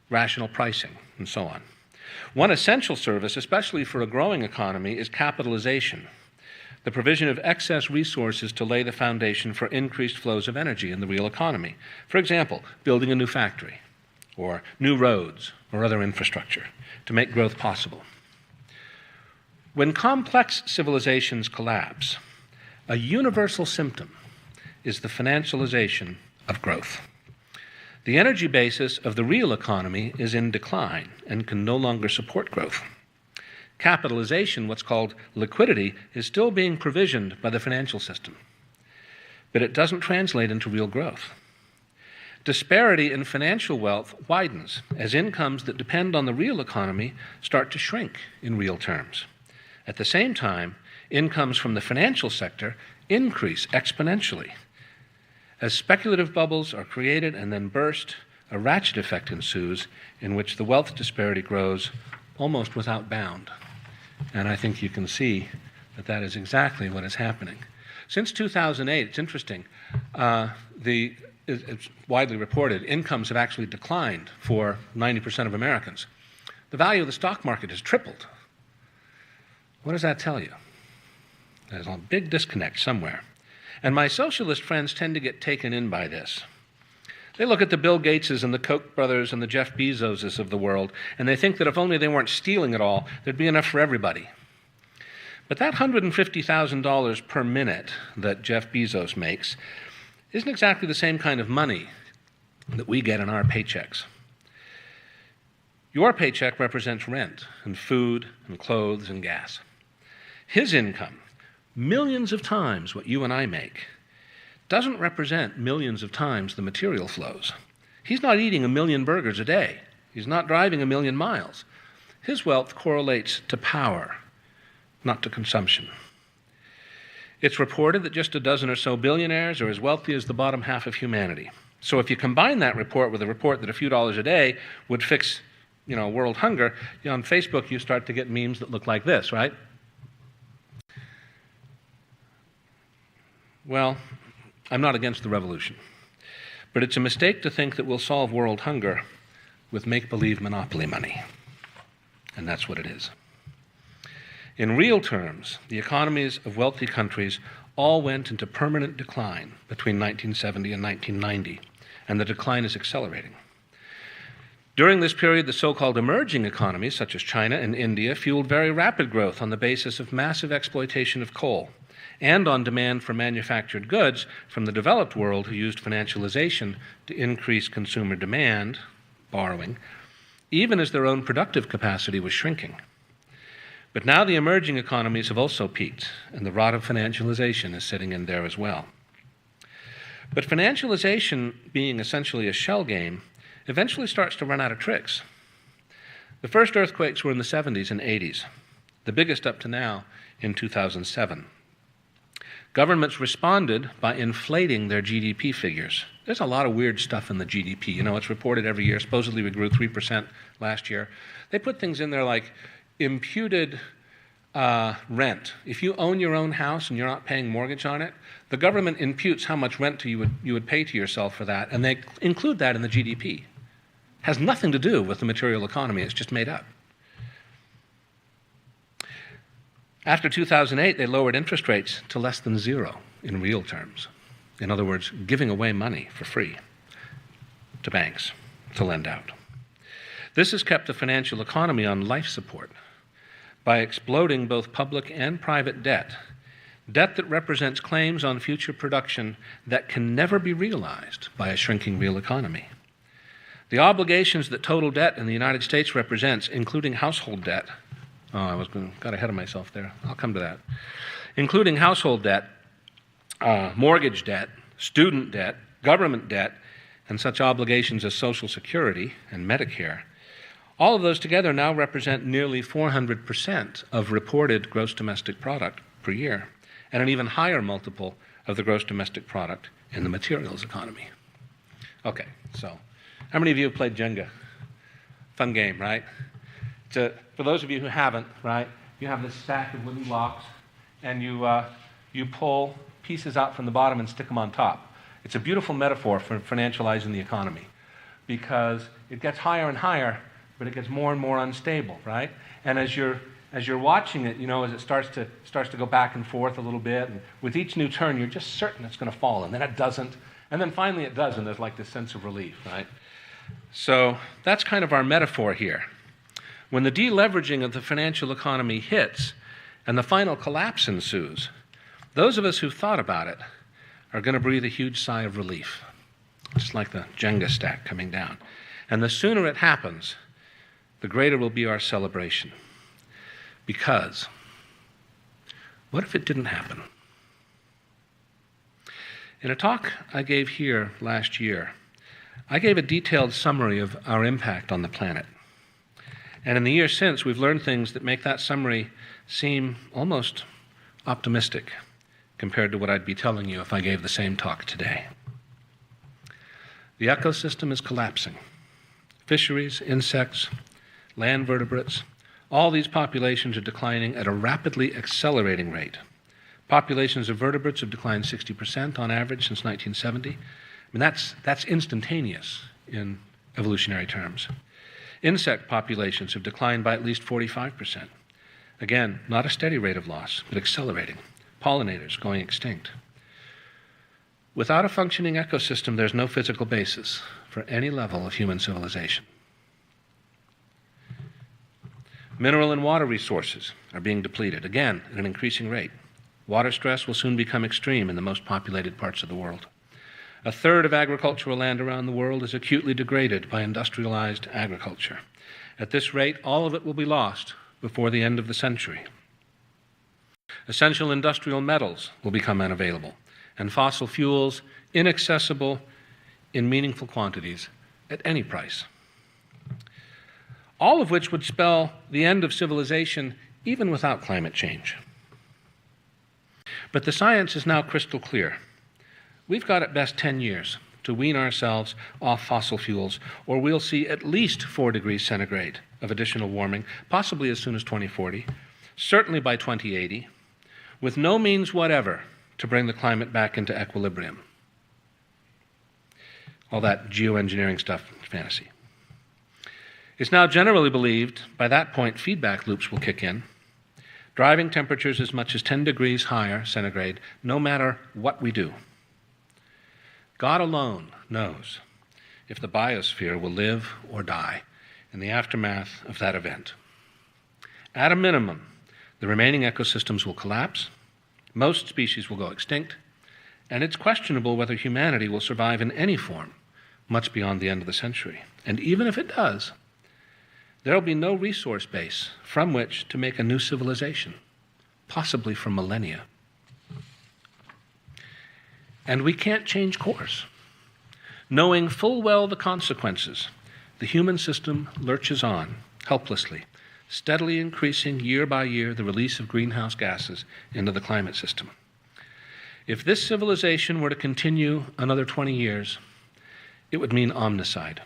rational pricing, and so on. One essential service, especially for a growing economy, is capitalization, the provision of excess resources to lay the foundation for increased flows of energy in the real economy. For example, building a new factory, or new roads, or other infrastructure to make growth possible. When complex civilizations collapse, a universal symptom is the financialization of growth. The energy basis of the real economy is in decline and can no longer support growth. Capitalization, what's called liquidity, is still being provisioned by the financial system, but it doesn't translate into real growth. Disparity in financial wealth widens as incomes that depend on the real economy start to shrink in real terms. At the same time, incomes from the financial sector increase exponentially. As speculative bubbles are created and then burst, a ratchet effect ensues in which the wealth disparity grows almost without bound. And I think you can see that that is exactly what is happening. Since 2008, it's interesting, it's widely reported, incomes have actually declined for 90% of Americans. The value of the stock market has tripled. What does that tell you? There's a big disconnect somewhere. And my socialist friends tend to get taken in by this. They look at the Bill Gateses and the Koch brothers and the Jeff Bezoses of the world, and they think that if only they weren't stealing it all, there'd be enough for everybody. But that $150,000 per minute that Jeff Bezos makes isn't exactly the same kind of money that we get in our paychecks. Your paycheck represents rent and food and clothes and gas. His income, millions of times what you and I make, doesn't represent millions of times the material flows. He's not eating 1 million burgers a day. He's not driving 1 million miles. His wealth correlates to power, not to consumption. It's reported that just a dozen or so billionaires are as wealthy as the bottom half of humanity. So if you combine that report with a report that a few dollars a day would fix, world hunger, on Facebook you start to get memes that look like this, right? Well, I'm not against the revolution, but it's a mistake to think that we'll solve world hunger with make-believe monopoly money, and that's what it is. In real terms, the economies of wealthy countries all went into permanent decline between 1970 and 1990, and the decline is accelerating. During this period, the so-called emerging economies, such as China and India, fueled very rapid growth on the basis of massive exploitation of coal and on demand for manufactured goods from the developed world, who used financialization to increase consumer demand, borrowing, even as their own productive capacity was shrinking. But now the emerging economies have also peaked, and the rot of financialization is setting in there as well. But financialization, being essentially a shell game, eventually starts to run out of tricks. The first earthquakes were in the 70s and 80s, the biggest up to now in 2007. Governments responded by inflating their GDP figures. There's a lot of weird stuff in the GDP. You know, it's reported every year. Supposedly we grew 3% last year. They put things in there like imputed rent. If you own your own house and you're not paying mortgage on it, the government imputes how much rent you would pay to yourself for that, and they include that in the GDP. Has nothing to do with the material economy. It's just made up. After 2008, they lowered interest rates to less than zero in real terms. In other words, giving away money for free to banks to lend out. This has kept the financial economy on life support by exploding both public and private debt that represents claims on future production that can never be realized by a shrinking real economy. The obligations that total debt in the United States represents, including household debt, got ahead of myself there. I'll come to that. Including household debt, mortgage debt, student debt, government debt, and such obligations as Social Security and Medicare, all of those together now represent nearly 400% of reported gross domestic product per year, and an even higher multiple of the gross domestic product in the materials economy. Okay, so how many of you have played Jenga? Fun game, right? For those of you who haven't, right, you have this stack of wooden blocks, and you pull pieces out from the bottom and stick them on top. It's a beautiful metaphor for financializing the economy, because it gets higher and higher, but it gets more and more unstable, right? And as you're watching it, you know, as it starts to go back and forth a little bit, and with each new turn, you're just certain it's going to fall, and then it doesn't, and then finally it does, and there's like this sense of relief, right? So that's kind of our metaphor here. When the deleveraging of the financial economy hits and the final collapse ensues, those of us who've thought about it are going to breathe a huge sigh of relief, just like the Jenga stack coming down. And the sooner it happens, the greater will be our celebration. Because what if it didn't happen? In a talk I gave here last year, I gave a detailed summary of our impact on the planet. And in the years since, we've learned things that make that summary seem almost optimistic compared to what I'd be telling you if I gave the same talk today. The ecosystem is collapsing. Fisheries, insects, land vertebrates, all these populations are declining at a rapidly accelerating rate. Populations of vertebrates have declined 60% on average since 1970. I mean, that's instantaneous in evolutionary terms. Insect populations have declined by at least 45%. Again, not a steady rate of loss, but accelerating. Pollinators going extinct. Without a functioning ecosystem, there's no physical basis for any level of human civilization. Mineral and water resources are being depleted, again, at an increasing rate. Water stress will soon become extreme in the most populated parts of the world. A third of agricultural land around the world is acutely degraded by industrialized agriculture. At this rate, all of it will be lost before the end of the century. Essential industrial metals will become unavailable, and fossil fuels inaccessible in meaningful quantities at any price. All of which would spell the end of civilization even without climate change. But the science is now crystal clear. We've got at best 10 years to wean ourselves off fossil fuels, or we'll see at least 4 degrees centigrade of additional warming, possibly as soon as 2040, certainly by 2080, with no means whatever to bring the climate back into equilibrium. All that geoengineering stuff, fantasy. It's now generally believed by that point feedback loops will kick in, driving temperatures as much as 10 degrees higher centigrade, no matter what we do. God alone knows if the biosphere will live or die in the aftermath of that event. At a minimum, the remaining ecosystems will collapse, most species will go extinct, and it's questionable whether humanity will survive in any form much beyond the end of the century. And even if it does, there will be no resource base from which to make a new civilization, possibly for millennia. And we can't change course. Knowing full well the consequences, the human system lurches on, helplessly, steadily increasing year by year the release of greenhouse gases into the climate system. If this civilization were to continue another 20 years, it would mean omnicide.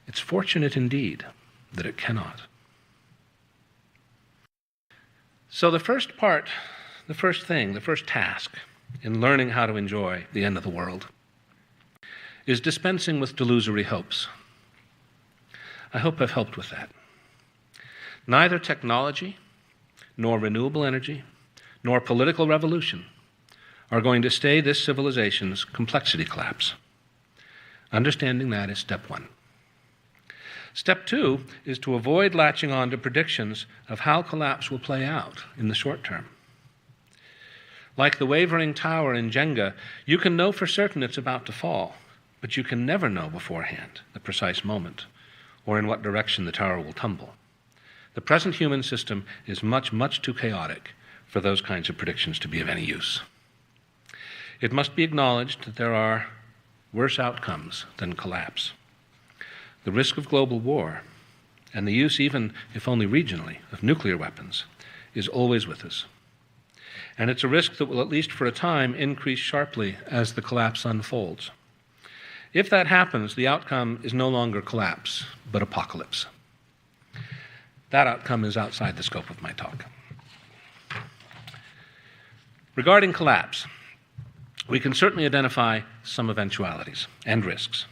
It's fortunate indeed that it cannot. So the first task in learning how to enjoy the end of the world is dispensing with delusory hopes. I hope I've helped with that. Neither technology, nor renewable energy, nor political revolution are going to stay this civilization's complexity collapse. Understanding that is step one. Step two is to avoid latching on to predictions of how collapse will play out in the short term. Like the wavering tower in Jenga, you can know for certain it's about to fall, but you can never know beforehand the precise moment or in what direction the tower will tumble. The present human system is much, much too chaotic for those kinds of predictions to be of any use. It must be acknowledged that there are worse outcomes than collapse. The risk of global war, and the use, even if only regionally, of nuclear weapons, is always with us. And it's a risk that will, at least for a time, increase sharply as the collapse unfolds. If that happens, the outcome is no longer collapse, but apocalypse. That outcome is outside the scope of my talk. Regarding collapse, we can certainly identify some eventualities and risks.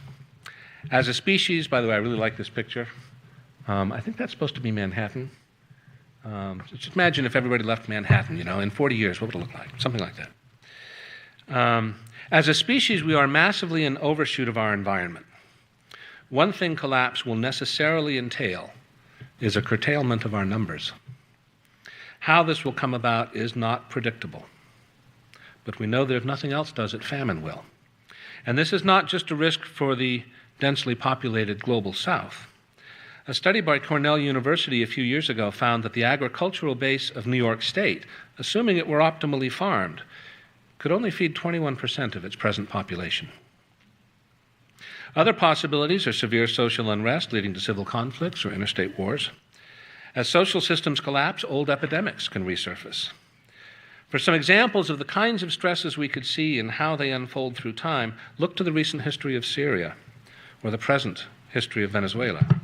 As a species, by the way, I really like this picture. I think that's supposed to be Manhattan. Just imagine if everybody left Manhattan, in 40 years, what would it look like? Something like that. As a species, we are massively an overshoot of our environment. One thing collapse will necessarily entail is a curtailment of our numbers. How this will come about is not predictable. But we know that if nothing else does it, famine will. And this is not just a risk for the densely populated global south. A study by Cornell University a few years ago found that the agricultural base of New York State, assuming it were optimally farmed, could only feed 21% of its present population. Other possibilities are severe social unrest leading to civil conflicts or interstate wars. As social systems collapse, old epidemics can resurface. For some examples of the kinds of stresses we could see and how they unfold through time, look to the recent history of Syria or the present history of Venezuela.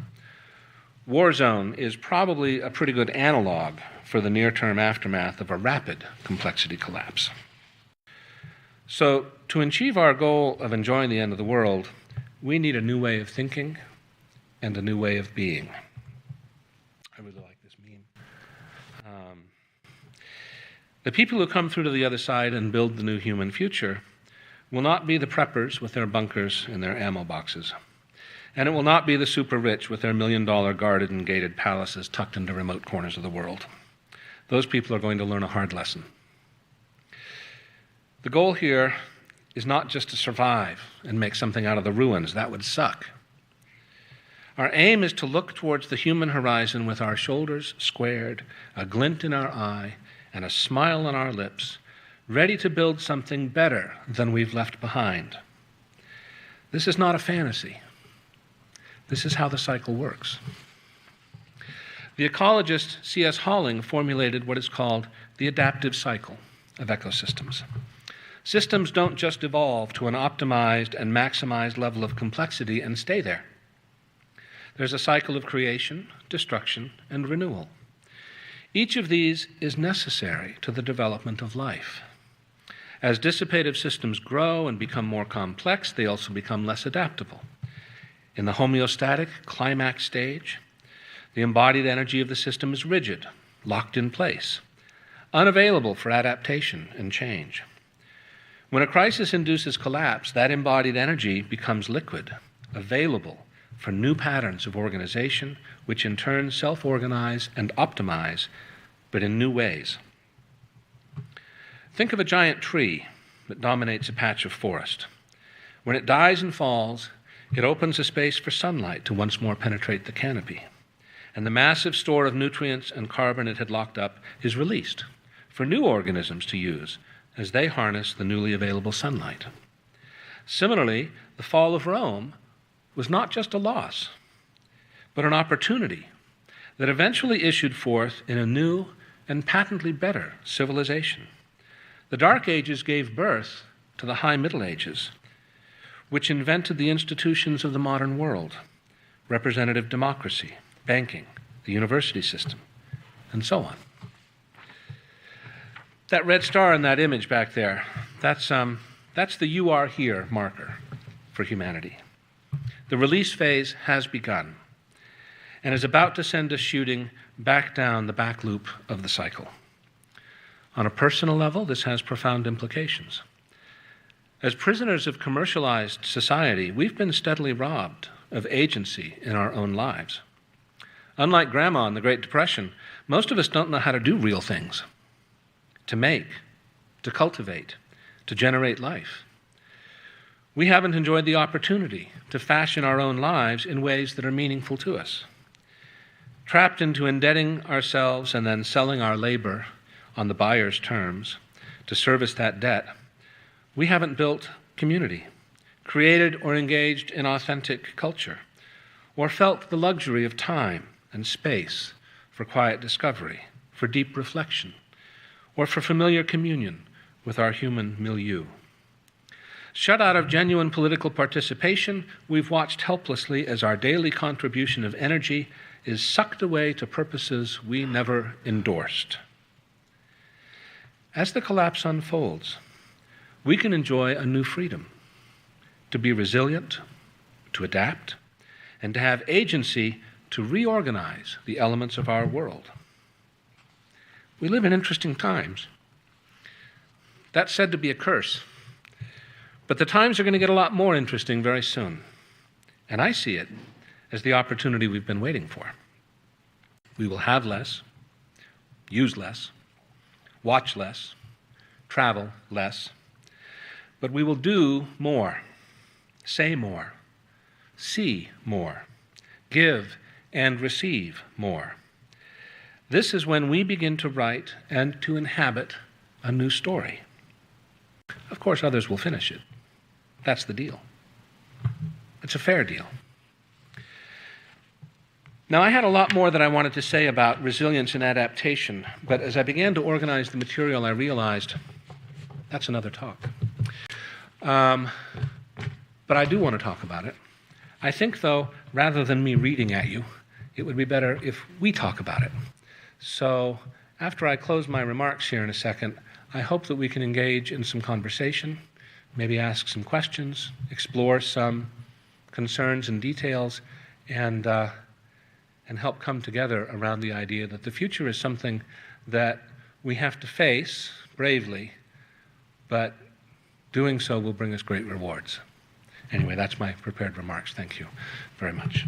War zone is probably a pretty good analog for the near-term aftermath of a rapid complexity collapse. So, to achieve our goal of enjoying the end of the world, we need a new way of thinking and a new way of being. I really like this meme. The people who come through to the other side and build the new human future will not be the preppers with their bunkers and their ammo boxes. And it will not be the super rich with their $1 million guarded and gated palaces tucked into remote corners of the world. Those people are going to learn a hard lesson. The goal here is not just to survive and make something out of the ruins. That would suck. Our aim is to look towards the human horizon with our shoulders squared, a glint in our eye, and a smile on our lips, ready to build something better than we've left behind. This is not a fantasy. This is how the cycle works. The ecologist C.S. Halling formulated what is called the adaptive cycle of ecosystems. Systems don't just evolve to an optimized and maximized level of complexity and stay there. There's a cycle of creation, destruction, and renewal. Each of these is necessary to the development of life. As dissipative systems grow and become more complex, they also become less adaptable. In the homeostatic climax stage, the embodied energy of the system is rigid, locked in place, unavailable for adaptation and change. When a crisis induces collapse, that embodied energy becomes liquid, available for new patterns of organization, which in turn self-organize and optimize, but in new ways. Think of a giant tree that dominates a patch of forest. When it dies and falls, it opens a space for sunlight to once more penetrate the canopy. And the massive store of nutrients and carbon it had locked up is released for new organisms to use as they harness the newly available sunlight. Similarly, the fall of Rome was not just a loss, but an opportunity that eventually issued forth in a new and patently better civilization. The Dark Ages gave birth to the High Middle Ages, which invented the institutions of the modern world: representative democracy, banking, the university system, and so on. That red star in that image back there, that's the "you are here" marker for humanity. The release phase has begun and is about to send us shooting back down the back loop of the cycle. On a personal level, this has profound implications. As prisoners of commercialized society, we've been steadily robbed of agency in our own lives. Unlike Grandma in the Great Depression, most of us don't know how to do real things: to make, to cultivate, to generate life. We haven't enjoyed the opportunity to fashion our own lives in ways that are meaningful to us. Trapped into indebting ourselves and then selling our labor on the buyer's terms to service that debt, we haven't built community, created or engaged in authentic culture, or felt the luxury of time and space for quiet discovery, for deep reflection, or for familiar communion with our human milieu. Shut out of genuine political participation, we've watched helplessly as our daily contribution of energy is sucked away to purposes we never endorsed. As the collapse unfolds, we can enjoy a new freedom: to be resilient, to adapt, and to have agency to reorganize the elements of our world. We live in interesting times. That's said to be a curse. But the times are going to get a lot more interesting very soon. And I see it as the opportunity we've been waiting for. We will have less, use less, watch less, travel less, but we will do more, say more, see more, give and receive more. This is when we begin to write and to inhabit a new story. Of course, others will finish it. That's the deal. It's a fair deal. Now, I had a lot more that I wanted to say about resilience and adaptation, but as I began to organize the material, I realized that's another talk. But I do want to talk about it. I think, though, rather than me reading at you, it would be better if we talk about it. So after I close my remarks here in a second, I hope that we can engage in some conversation, maybe ask some questions, explore some concerns and details, and help come together around the idea that the future is something that we have to face bravely, but doing so will bring us great rewards. Anyway, that's my prepared remarks. Thank you very much.